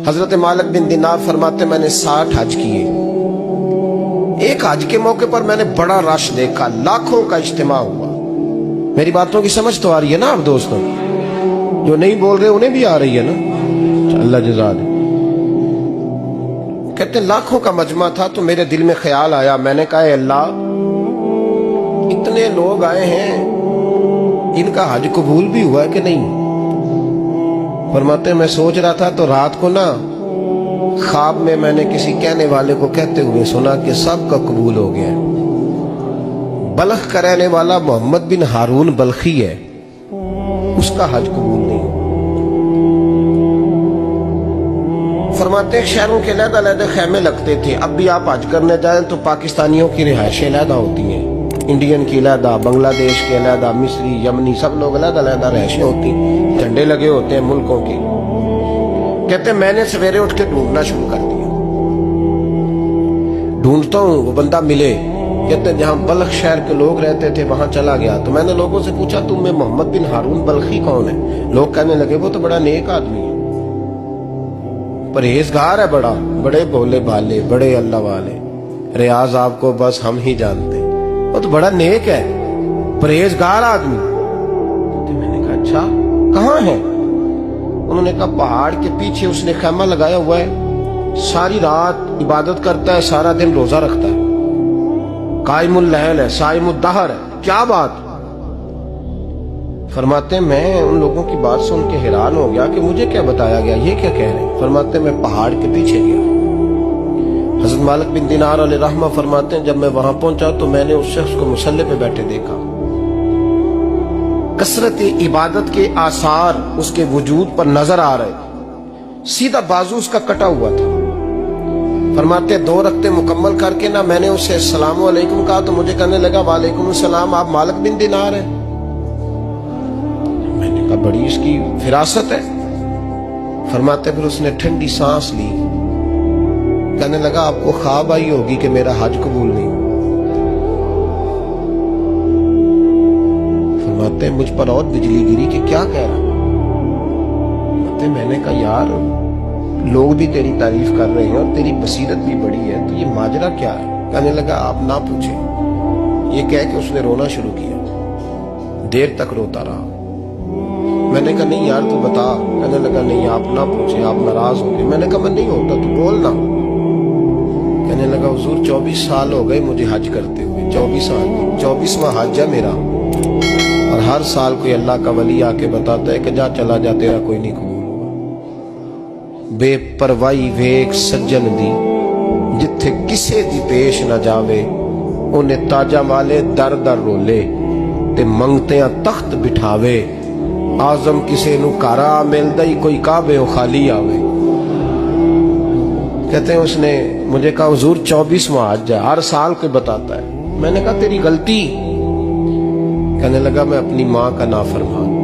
حضرت مالک بن دینار فرماتے میں نے 60 حج کیے. ایک حج کے موقع پر میں نے بڑا رش دیکھا, لاکھوں کا اجتماع ہوا. میری باتوں کی سمجھ تو آ رہی ہے نا آپ دوستوں؟ جو نہیں بول رہے انہیں بھی آ رہی ہے نا؟ اللہ جزا دے. کہتے لاکھوں کا مجمع تھا تو میرے دل میں خیال آیا, میں نے کہا اے اللہ, اتنے لوگ آئے ہیں, ان کا حج قبول بھی ہوا ہے کہ نہیں؟ فرماتے میں سوچ رہا تھا تو رات کو نا خواب میں نے کسی کہنے والے کو کہتے ہوئے سنا کہ سب کا قبول ہو گیا ہے. بلخ کا رہنے والا محمد بن ہارون بلخی ہے, اس کا حج قبول نہیں. فرماتے ہیں شہروں کے علیحدہ علیحدہ خیمے لگتے تھے. اب بھی آپ حج کرنے جائیں تو پاکستانیوں کی رہائشیں علیحدہ ہوتی ہیں, انڈین کی علیحدہ, بنگلہ دیش کے علیحدہ, مصری, یمنی, سب لوگ علیحدہ علیحدہ رہائشیں ہوتی ہیں, جھنڈے لگے ہوتے ہیں ملکوں کے. کہتے ہیں میں نے سویرے اٹھ کے ڈھونڈنا شروع کر دیا, ڈھونڈتا ہوں وہ بندہ ملے. کہتے ہیں جہاں بلخ شہر کے لوگ رہتے تھے وہاں چلا گیا تو میں نے لوگوں سے پوچھا تم میں محمد بن ہارون بلخی کون ہے؟ لوگ کہنے لگے وہ تو بڑا نیک آدمی ہے, پرہیزگار ہے, بڑے بھولے بھالے, بڑے اللہ والے, ریاض آپ کو بس ہم ہی جانتے, وہ تو بڑا نیک ہے, پرہیزگار آدمی. میں نے کہا اچھا کہاں ہے؟ انہوں نے کہا پہاڑ کے پیچھے اس نے خیمہ لگایا ہوا ہے, ساری رات عبادت کرتا ہے, سارا دن روزہ رکھتا ہے, قائم اللیل ہے, صائم الدہر ہے. کیا بات؟ فرماتے ہیں میں ان لوگوں کی بات سن کے حیران ہو گیا کہ مجھے کیا بتایا گیا, یہ کیا کہہ رہے ہیں؟ فرماتے ہیں میں پہاڑ کے پیچھے گیا. حضرت مالک بن دینار علیہ رحمہ فرماتے ہیں جب میں وہاں پہنچا تو میں نے اس شخص کو مصلی پہ بیٹھے دیکھا. کثرت عبادت کے آثار اس کے وجود پر نظر آ رہے, سیدھا بازو اس کا کٹا ہوا تھا. فرماتے 2 رکعتیں مکمل کر کے نا میں نے اسے السلام علیکم کہا تو مجھے کہنے لگا وعلیکم السلام, آپ مالک بن دینار ہیں؟ میں نے کہا بڑی اس کی فراست ہے. فرماتے پھر اس نے ٹھنڈی سانس لی, کہنے لگا آپ کو خواب آئی ہوگی کہ میرا حج قبول نہیں. فرماتے مجھ پر اور بجلی گری کہ کیا کہہ رہا. فرماتے میں نے کہا یار لوگ بھی تیری تعریف کر رہے ہیں اور تیری بصیرت بھی بڑی ہے, تو یہ ماجرا کیا ہے؟ کہنے لگا آپ نہ پوچھیں. یہ کہہ کے اس نے رونا شروع کیا, دیر تک روتا رہا. میں نے کہا نہیں یار تو بتا. کہنے لگا نہیں آپ نہ پوچھیں, آپ ناراض ہو گئے. میں نے کہا میں نہیں ہوتا, تو بولنا. کہنے لگا حضور 24 سال ہو گئے مجھے حج کرتے ہوئے, 24 سال, 24واں حج ہے میرا, اور ہر سال کوئی اللہ کا ولی آ کے بتاتا ہے کہ جا چلا جا تیرا کوئی نہیں قبول ہوگا. بے پروائی ویک سجن دی جتھے کسے دی پیش نہ جاوے, انہیں تاجہ والے در در رولے تے منگتیاں تخت بٹھاوے, آزم کسے نو کارا ملدا ہی کوئی کعبے و خالی آوے. کہتے ہیں اس نے مجھے کہا حضور 24واں حج ہے, ہر سال کوئی بتاتا ہے. میں نے کہا تیری غلطی. کہنے لگا میں اپنی ماں کا نافرمان.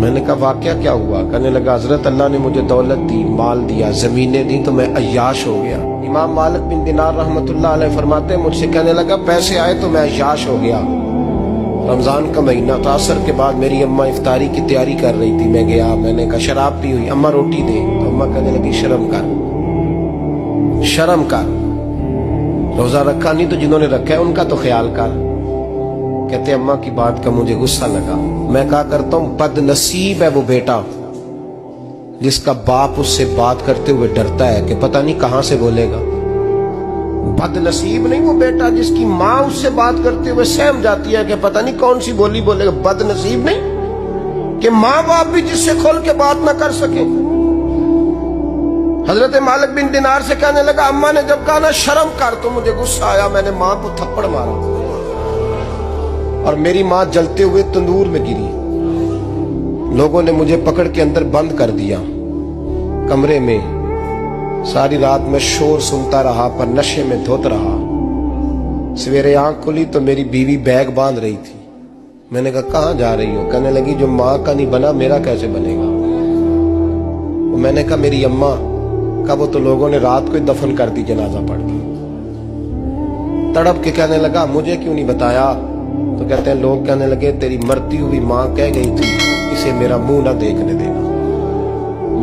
میں نے کہا واقعہ کیا ہوا؟ کہنے لگا حضرت اللہ نے مجھے دولت دی, مال دیا, زمینیں دی تو میں عیاش ہو گیا. امام مالک بن دینار رحمت اللہ علیہ فرماتے ہیں مجھ سے کہنے لگا پیسے آئے تو میں عیاش ہو گیا. رمضان کا مہینہ تھا, عصر کے بعد میری اماں افطاری کی تیاری کر رہی تھی, میں گیا, میں نے کہا شراب پی ہوئی, اماں روٹی دے. تو اماں کہنے لگی شرم کر, شرم کر, روزہ رکھا نہیں تو جنہوں نے رکھا ہے ان کا تو خیال کر. کہتے اماں کی بات کا مجھے غصہ لگا. میں کہا کرتا ہوں بد نصیب ہے وہ بیٹا جس کا باپ اس سے بات کرتے ہوئے ڈرتا ہے کہ پتہ نہیں کہاں سے بولے گا. بد نصیب نہیں وہ بیٹا جس کی ماں اس سے بات کرتے ہوئے سہم جاتی ہے کہ پتہ نہیں کون سی بولی بولے گا. بد نصیب نہیں کہ ماں باپ بھی جس سے کھول کے بات نہ کر سکے. حضرت مالک بن دینار سے کہنے لگا اماں نے جب کہا نا شرم کر تو مجھے غصہ آیا, میں نے ماں کو تھپڑ مارا اور میری ماں جلتے ہوئے تندور میں گری. لوگوں نے مجھے پکڑ کے اندر بند کر دیا کمرے میں. ساری رات میں شور سنتا رہا پر نشے میں دھوت رہا. سویرے آنکھ کھلی تو میری بیوی بیگ باندھ رہی تھی. میں نے کہا کہاں جا رہی ہو؟ کہنے لگی جو ماں کا نہیں بنا میرا کیسے بنے گا. میں نے کہا میری اماں کا وہ تو لوگوں نے رات کو ہی دفن کر دی جنازہ پڑھ کے. تڑپ کے کہنے لگا مجھے کیوں نہیں بتایا؟ تو کہتے ہیں لوگ کہنے لگے تیری مرتی ہوئی ماں کہہ گئی تھی اسے میرا منہ نہ دیکھنے دینا.